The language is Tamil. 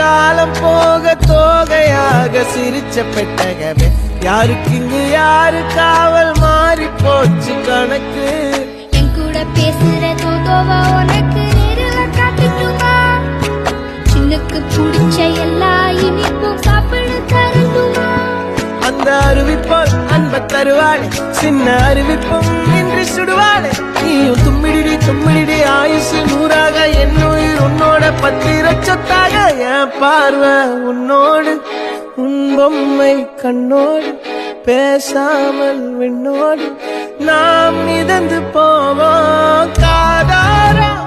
காலம் போக தோகையாக சிரிச்ச பெட்டகமே யாருக்கு இங்கு யாரு காவல் மாறி போச்சு கணக்கு என் கூட பேசுற தோதோவா உனக்கு நேரில காட்டுட்டுமா சின்னுக்கு பிடிச்ச எல்லா இனிப்பும் சாப்பிட தரட்டுமா அந்த அறிவிப்போல் அன்ப தருவாளே சின்ன அறிவிப்பும் இன்று சுடுவாளே நீயும் தும்மிடி தும்மிடி ஆயுசு நூறாக என் உயிர் உன்னோட பத்திர சொத்தாக என் பார்வை உன்னோடு உன் பொம்மை கண்ணோடு பேசாமல் விண்ணோடு நாம் மிதந்து போவோம் காதாரம்